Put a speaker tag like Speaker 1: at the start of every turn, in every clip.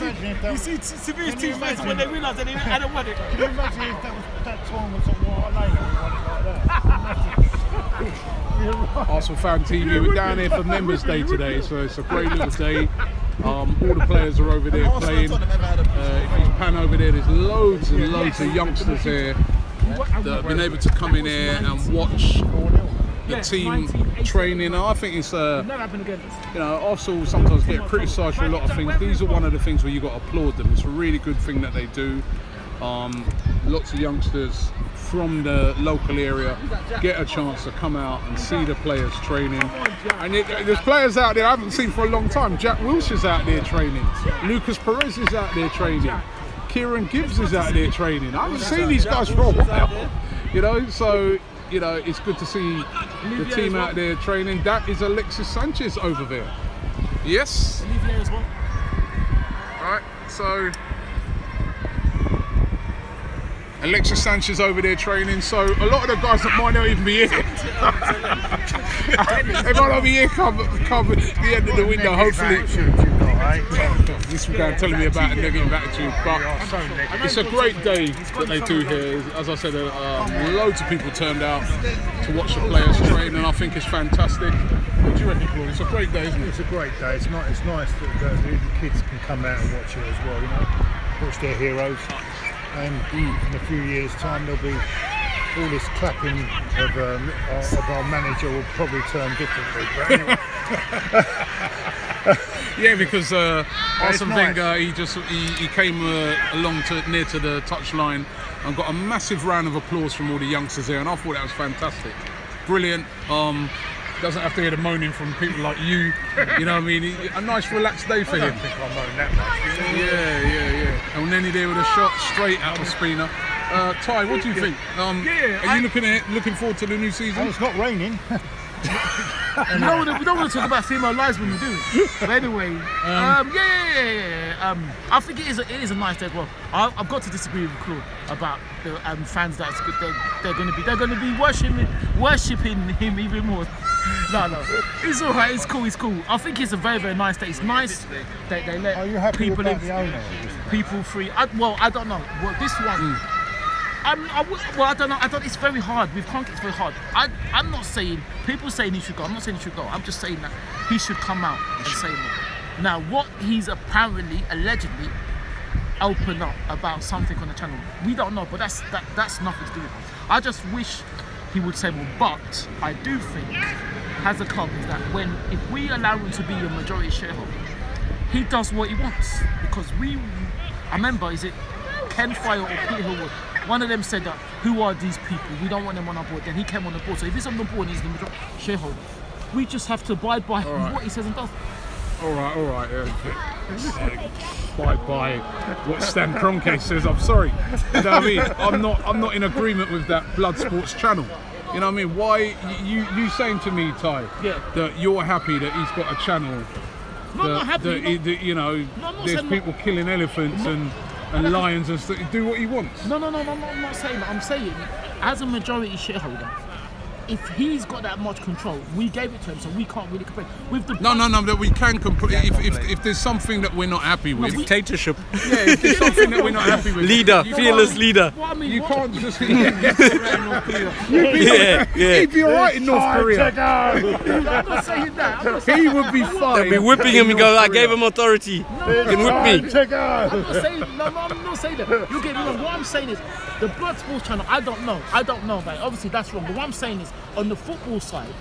Speaker 1: You see Seville's teammates when they realise that I don't want it.
Speaker 2: Can you imagine if that time was on what later and won it like that?
Speaker 3: ArsenalFanTV, we're down here for Members Day today, so it's a great little day. All the players are over there playing. If you pan over there, there's loads and loads of youngsters here that have been able to come in here and watch the team training. I think it's you know, Arsenal sometimes get criticised for a lot of things. These are one of the things where you got to applaud them. It's a really good thing that they do. Lots of youngsters from the local area get a chance to come out and see the players training. And there's players out there I haven't seen for a long time. Jack Wilshere's out there training. Lucas Perez is out there training. Kieran Gibbs is out there training. I haven't seen these guys for a while. You know, so you know, it's good to see the team out there training. That is Alexis Sanchez over there. Yes. Right, so Alexis Sanchez over there training. So a lot of the guys that might not even be here. They might not be here come at the end of the window, hopefully. This guy telling me about a negative attitude, but it's a great day that they do here. As I said, loads of people turned out to watch the players train, and I think it's fantastic. What do you reckon, Claude? It's a great day, isn't it?
Speaker 2: It's a great day. It's nice that the kids can come out and watch it as well. You know, watch their heroes. And in a few years' time, there'll be all this clapping of our manager will probably turn differently. But anyway.
Speaker 3: Yeah, because Arsene Wenger, he came along near to the touchline and got a massive round of applause from all the youngsters there, and I thought that was fantastic, brilliant. Doesn't have to hear the moaning from people like you. You know what I mean? A nice relaxed day for him.
Speaker 2: I don't think I moan that much.
Speaker 3: Yeah. And then he there with a shot straight out of Spina. Ty, what do you think? Are you looking forward to the new season?
Speaker 2: Oh, it's not raining.
Speaker 1: We don't want to talk about female lives when we do it. But anyway, I think it is a nice day as well. I've got to disagree with Claude about the fans that they're going to be worshipping him even more. No, it's all right. It's cool. I think it's a very, very nice day. It's nice that they let people in, people free. I don't know. Well, this one. I don't know. It's very hard with Kroenke. It's very hard. I'm not saying people saying he should go. I'm not saying he should go. I'm just saying that he should come out and say more. Now, what he's allegedly opened up about something on the channel, we don't know. But that's nothing to do with it. I just wish he would say more. But I do think, as a club, is that if we allow him to be a majority shareholder, he does what he wants. Because I remember, is it Ken Fire or Peter Hillwood? One of them said that, who are these people? We don't want them on our board. Then he came on the board. So if he's on the board and he's the majority shareholder, we just have to abide by what he says and does.
Speaker 3: All right. Abide by what Stan Kroenke says. I'm sorry. You know what I mean? I'm not in agreement with that Blood Sports channel. You know what I mean? Why you saying to me, Ty, that you're happy that he's got a channel?
Speaker 1: Not happy.
Speaker 3: You know, there's people killing elephants and lions and stuff. Do what he wants. No, I'm not saying that. I'm saying, as a majority shareholder, if he's got that much control, we gave it to him, so we can't really complain. With the that we can complain. If there's something that we're not happy with,
Speaker 4: dictatorship.
Speaker 3: Yeah, if there's something that we're not happy with,
Speaker 4: fearless leader.
Speaker 3: You can't just. He'd be alright in North Korea.
Speaker 1: I'm not saying that.
Speaker 3: He would be fine.
Speaker 4: They'll be whipping him and go, I gave him authority. You can whip me.
Speaker 1: I'm not saying that. You get me wrong. What I'm saying is, the Blood Sports channel, I don't know about it. Obviously that's wrong. But what I'm saying is, on the football side,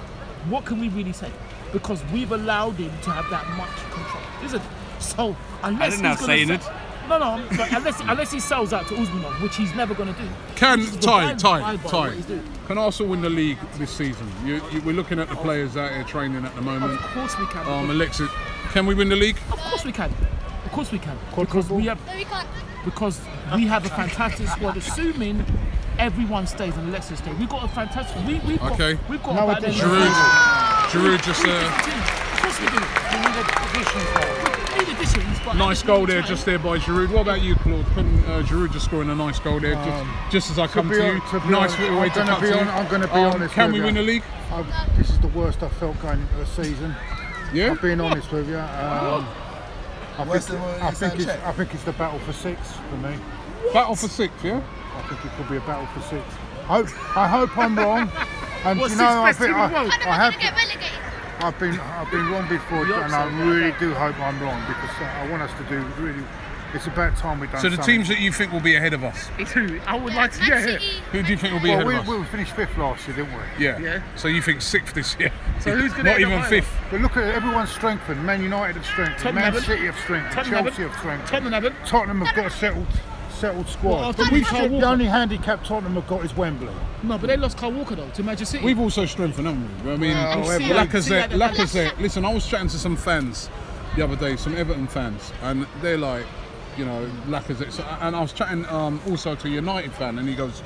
Speaker 1: what can we really say? Because we've allowed him to have that much control. Isn't it? So unless
Speaker 4: I didn't know it.
Speaker 1: No, but unless he sells out to Usmanov, which he's never going to do.
Speaker 3: Can Arsenal win the league this season? We're looking at the players out here training at the moment.
Speaker 1: Of course we can.
Speaker 3: Alexis, can we win the league?
Speaker 1: Of course we can. Because we have. Because we have a fantastic squad, assuming everyone stays and Leicester stays. We've got a fantastic. We've got about
Speaker 3: Giroud just.
Speaker 1: Of course we do. We need additions. But
Speaker 3: nice goal there, just there by Giroud. What about you, Claude? Giroud just scoring a nice goal there, just as I come to you. Nice little way to cut to you. I'm going to be honest. Can we win the league?
Speaker 2: This is the worst I've felt going into the season.
Speaker 3: Yeah.
Speaker 2: I'm being honest with you. I think it's the battle for 6 for me.
Speaker 3: Battle for 6, yeah?
Speaker 2: I think it could be a battle for 6. I hope I'm wrong. And
Speaker 1: What,
Speaker 2: you know,
Speaker 1: sixth best team in the world?
Speaker 2: I've been wrong before, and I really do hope I'm wrong, because I want us to do really. It's about time we've done
Speaker 3: So the
Speaker 2: something.
Speaker 3: teams that you think will be ahead of us?
Speaker 1: It's who? I would like to. Yeah.
Speaker 3: Who do you think will be ahead of us?
Speaker 2: We finished 5th last year, didn't we?
Speaker 3: Yeah.
Speaker 1: Yeah.
Speaker 3: So you think 6th this year?
Speaker 1: So who's going to
Speaker 3: Not even 5th?
Speaker 2: But look at everyone's strengthened. Man United have strengthened.
Speaker 1: Tottenham
Speaker 2: Man
Speaker 1: haven't.
Speaker 2: City have strengthened.
Speaker 1: Tottenham
Speaker 2: Chelsea
Speaker 1: haven't.
Speaker 2: have strengthened.
Speaker 1: Tottenham haven't.
Speaker 2: Tottenham have got a settled squad.
Speaker 1: Well,
Speaker 2: But the only handicap Tottenham have got is Wembley.
Speaker 1: No, but they lost Kyle Walker though to Manchester City.
Speaker 3: We've also strengthened, haven't we? I mean, Lacazette. Listen, I was chatting to some fans the other day, some Everton fans, and they're like, you know, Lacazette. So, and I was chatting also to a United fan, and he goes,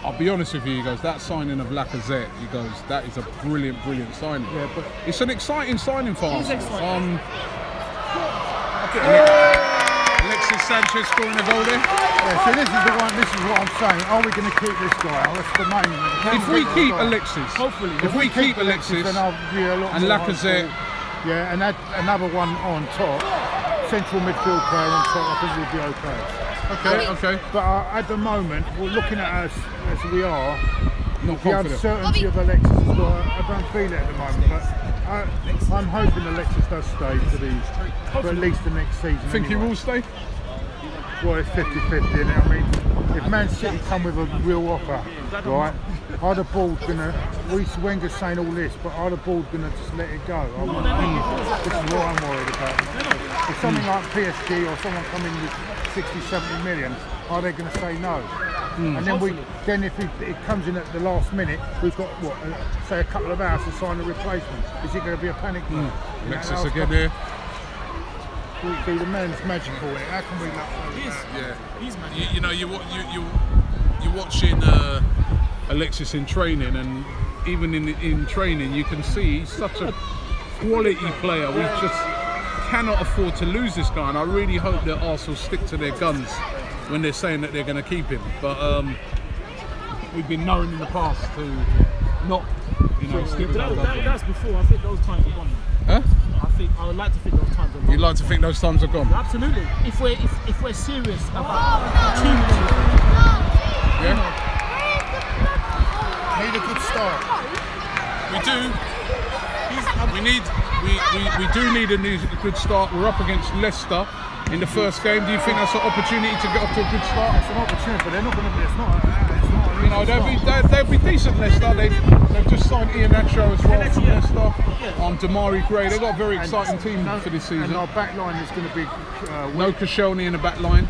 Speaker 3: I'll be honest with you, he goes, that signing of Lacazette, he goes, that is a brilliant signing.
Speaker 2: Yeah, but
Speaker 3: it's an exciting signing for us. Alexis Sanchez scoring a goal there.
Speaker 2: Yeah, so this is what I'm saying. Are we going to keep this guy? That's the main.
Speaker 3: If we keep Alexis,
Speaker 1: hopefully.
Speaker 3: If we keep Alexis
Speaker 2: then I'll be a lot
Speaker 3: and
Speaker 2: more
Speaker 3: Lacazette,
Speaker 2: hopeful. Yeah, and add another one on top, central midfield player on top, I think we'll be okay.
Speaker 3: Okay.
Speaker 2: But at the moment, we're looking at us as we are.
Speaker 3: Not
Speaker 2: the
Speaker 3: confident.
Speaker 2: uncertainty of Alexis as well. I don't feel it at the moment, but I'm hoping Alexis does stay for at least the next season.
Speaker 3: Think
Speaker 2: anyway.
Speaker 3: he will stay?
Speaker 2: Well, it's 50-50, isn't it? I mean, if Man City come with a real offer, right, are the board gonna? Wenger's saying all this, but are the board gonna just let it go? This is what I'm worried about. If something like PSG or someone come in with 60-70 million, are they going to say no? And then if it comes in at the last minute, we've got what, say a couple of hours to sign a replacement. Is it going to be a panic?
Speaker 3: Alexis again there.
Speaker 2: The man's magical. How can we not?
Speaker 1: He's magical.
Speaker 3: You know, you're watching Alexis in training, and even in training, you can see he's such a quality player. We just cannot afford to lose this guy, and I really hope that Arsenal stick to their guns when they're saying that they're going to keep him. But we've been known in the past to not, you know, stick with
Speaker 1: that's before. I think those times are gone.
Speaker 3: Huh?
Speaker 1: I would like to think those times are gone.
Speaker 3: You'd like to think those times are gone?
Speaker 1: Absolutely. If we're serious about achieving
Speaker 3: Yeah.
Speaker 2: Need a good start.
Speaker 3: We do. We do need a good start. We're up against Leicester in the first game. Do you think that's an opportunity to get off to a good start?
Speaker 2: It's an opportunity, but they're not going to be. It's not.
Speaker 3: You know, they'll be decent. Leicester. They've just signed Ian Nacho as well from Leicester. Damari Gray. They've got a very exciting team for this season.
Speaker 2: And our back line is going to be
Speaker 3: no Koscielny in the back line.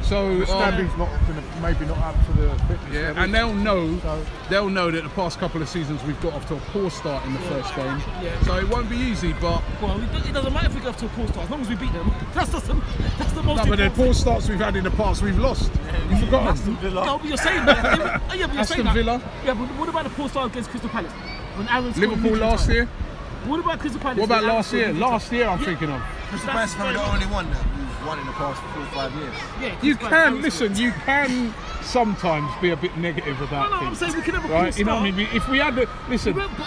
Speaker 3: So
Speaker 2: Stabby's not going to, maybe not up to the fitness level.
Speaker 3: and they'll know that the past couple of seasons we've got off to a poor start in the first game. So it won't be easy, but
Speaker 1: it doesn't matter if we get off to a poor start as long as we beat them. That's the most important.
Speaker 3: But the poor starts we've had in the past, we've lost. You've forgotten.
Speaker 1: No, but you're saying that.
Speaker 3: Aston Villa.
Speaker 1: Yeah, but what about the poor start against Crystal Palace? When Aaron
Speaker 3: Liverpool last year.
Speaker 1: What about Crystal Palace?
Speaker 3: What about last year? Last year I'm thinking of.
Speaker 5: Crystal Palace are the only one that we've won in the past 4 or 5 years.
Speaker 1: Yeah,
Speaker 3: you can listen. You can sometimes be a bit negative about things.
Speaker 1: I'm saying we can have a poor
Speaker 3: right?
Speaker 1: start.
Speaker 3: You know what I mean? If we had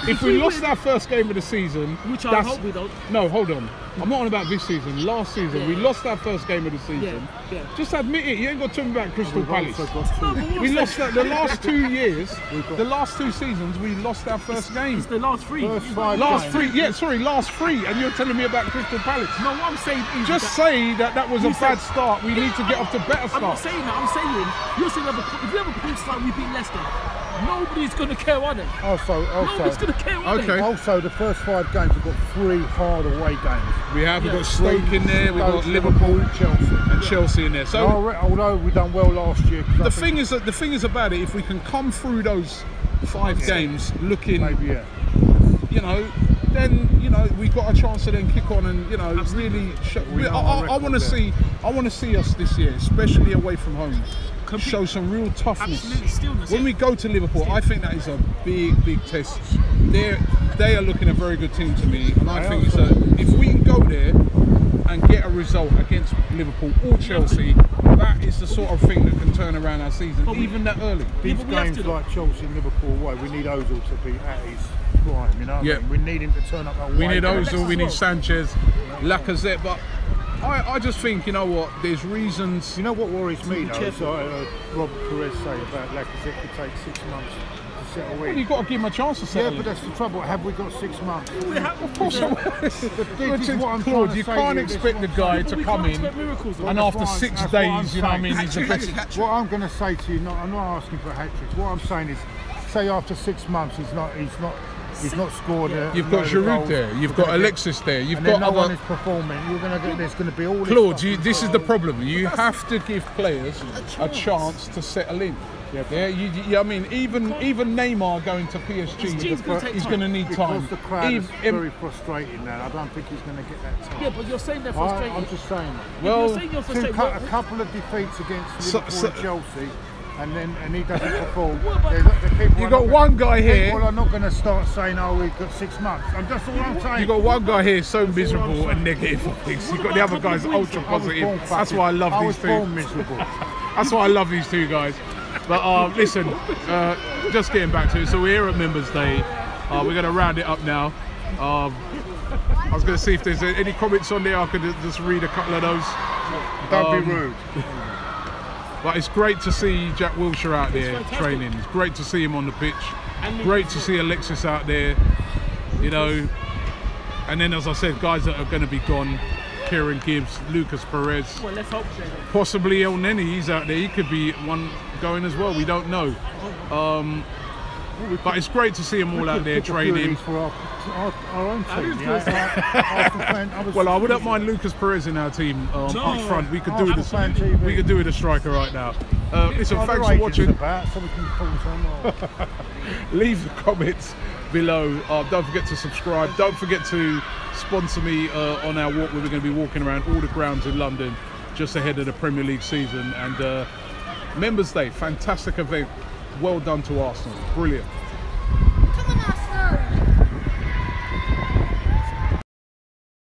Speaker 3: if we lost our first game of the season,
Speaker 1: which I hope we don't.
Speaker 3: No, hold on. I'm not on about this season. Last season, we lost our first game of the season. Just admit it. You ain't got to talk about Crystal Palace. We lost that the last 2 years. The last 2 seasons, we lost our first game.
Speaker 1: It's the last 3.
Speaker 3: Last 3. Yeah, sorry, last 3. And you're telling me about Crystal Palace.
Speaker 1: No, what I'm saying is
Speaker 3: just say that was a bad start. We need to get off to better start.
Speaker 1: I'm not saying that. I'm saying you're saying if we have a poor start, we beat Leicester. Nobody's going to care, are they? Nobody's going to care, are they?
Speaker 2: Also, the first 5 games, we've got 3 hard away games.
Speaker 3: We have. We've got Stoke in there. We've got Liverpool,
Speaker 2: Chelsea,
Speaker 3: and Chelsea in there. So,
Speaker 2: although we done well last year,
Speaker 3: the thing is about it. If we can come through those 5 games looking, you know, then we've got a chance to then kick on and really. I want to see us this year, especially away from home. Show some real toughness. When we go to Liverpool, I think that is a big test. They are looking a very good team to me, and I think if we can go there and get a result against Liverpool or Chelsea, that is the sort of thing that can turn around our season, even that early.
Speaker 2: These games like Chelsea and Liverpool away, we need Ozil to be at his prime. You know, what I mean? We need him to turn up.
Speaker 3: We need Ozil. We need Sanchez, Lacazette, but I just think, you know what, there's reasons.
Speaker 2: You know what worries me though? So I heard Robert Perez say about Lacazette could take 6 months to settle in.
Speaker 3: Well, you've got to give him a chance to settle in.
Speaker 2: Yeah, but that's the trouble. Have we got 6 months?
Speaker 3: Of course.
Speaker 2: Claude,
Speaker 3: you can't expect the guy to come in and after 6 days, you know what I mean, he's the best.
Speaker 2: What I'm going to say to you, I'm not asking for a hat-trick. What I'm saying is, say after 6 months he's not scored.
Speaker 3: You've got Giroud there. You've got Alexis there. You've got
Speaker 2: no one is performing. You're going to get. There's going to be all.
Speaker 3: Claude, this is the problem. You have to give players a chance to settle in. Yeah, I mean, even Neymar going to PSG, he's going to need time.
Speaker 2: Because the crowd is very frustrated now. I don't think he's going to get that time.
Speaker 1: Yeah, but you're saying they're frustrated.
Speaker 2: I'm just saying.
Speaker 3: Well,
Speaker 2: a couple of defeats against Liverpool and Chelsea. And he doesn't perform.
Speaker 3: You got one guy here.
Speaker 2: People are not going to start saying, "Oh, we've got 6 months." And that's all I'm saying.
Speaker 3: You got one guy here so miserable and negative for things. You got the other guys ultra positive. That's why I love these two.
Speaker 2: I was born miserable.
Speaker 3: That's why I love these two guys. But listen, just getting back to it. So we're here at Members Day. We're going to round it up now. I was going to see if there's any comments on there. I could just read a couple of those.
Speaker 2: Don't be rude.
Speaker 3: But it's great to see Jack Wilshere out there training. It's great to see him on the pitch. Great to see Alexis out there, you know. And then, as I said, guys that are going to be gone, Kieran Gibbs, Lucas Perez.
Speaker 1: Well, let's hope so.
Speaker 3: Possibly El Neni, he's out there. He could be one going as well. We don't know. But it's great to see them all out there training.
Speaker 2: For our own team,
Speaker 3: well, I wouldn't mind Lucas Perez in our team up front. We could do with a striker right now. Listen, thanks for watching. Leave the comments below. Don't forget to subscribe. Don't forget to sponsor me on our walk where we're going to be walking around all the grounds in London just ahead of the Premier League season. And Members Day, fantastic event. Well done to Arsenal. Brilliant.